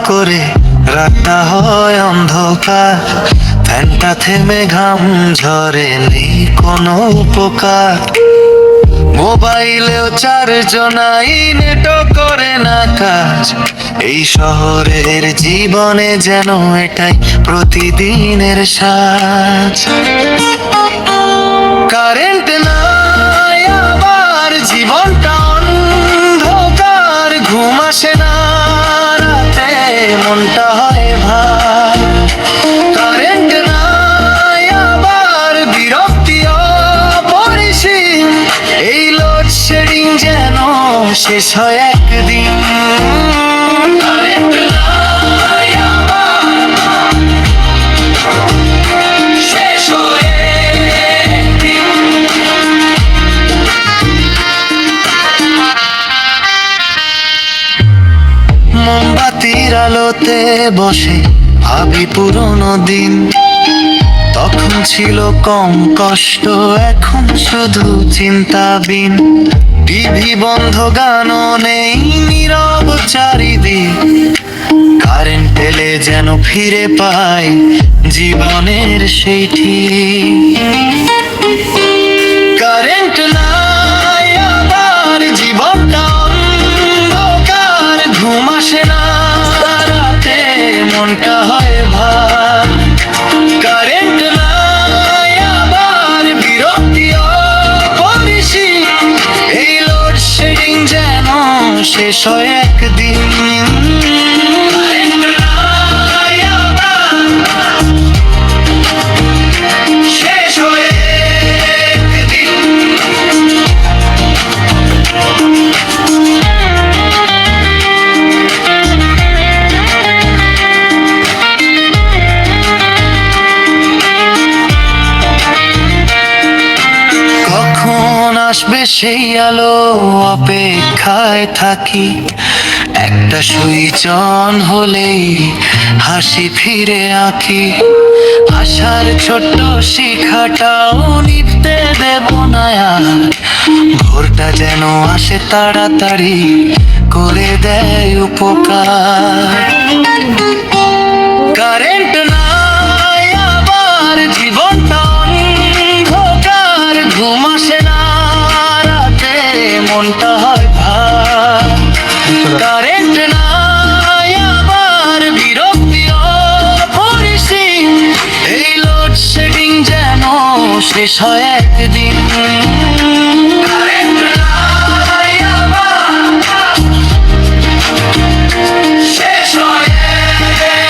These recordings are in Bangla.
করে রাতটা হয় অন্ধকার, ফ্যানটা থেমে ঘাম ঝরে, নেই কোনো উপকার। মোবাইলেও চারজনাই নেটও করে না কাজ, এই শহরের জীবনে যেন এটাই প্রতিদিনের সাজ। কারেন্ট নাই আবার জীবনটা অন্ধকার, ঘুম আসে না রাতে, মনটা হয় ভার। কারেন্ট নাই আবার বিরক্তি অপরিসীম, এই লোডশেডিং যেন শেষ হয় একদিন। কারেন্ট নাই আবার শেষ হয় একদিন। মোমবাতির আলোতে বসে ভাবি পুরোনো দিন, তখন ছিল কম কষ্ট, এখন শুধু চিন্তাবিন। টিভি বন্ধ, গানও নেই, নীরব চারিদিক, কারেন্ট এলে যেন ফিরে পাই জীবনের সেই ঠিক। কারেন্ট নাই আবার জীবনটা অন্ধকার, ঘুম আসে না রাতে, মনটা হয় ভার। কারেন্ট নাই আবার বিরক্তি অপরিসীম, এই লোডশেডিং যেন শেষ হয় একদিন। কারেন্ট নাই আবার শেষ হয় একদিন। কখন আসবে সেই আলো, অপেক্ষায় থাকি, একটা সুইচ অন হলেই হাসি ফিরে আঁকি। আশার ছোট্ট শিখাটাও নিভতে দেব না আর, ভোরটা যেন আসে তাড়াতাড়ি করে দেয় উপকার। কারেন্ট নাই আবার জীবনটা অন্ধকার, ঘুম আসে না রাতে, মনটা হয় ভার। কারেন্ট নাই আবার বিরক্তি অপরিসীম, এই লোডশেডিং যেন শেষ হয় একদিন। কারেন্ট নাই আবার শেষ হয়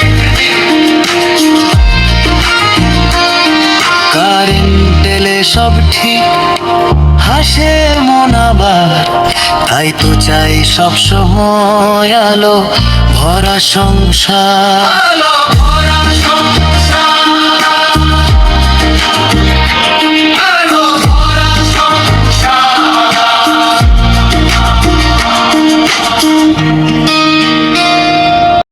একদিন। কারেন্ট এলে সব ঠিক, হাসে মন আবার, তাই তো চাই সব সময় আলো ভরা সংসার।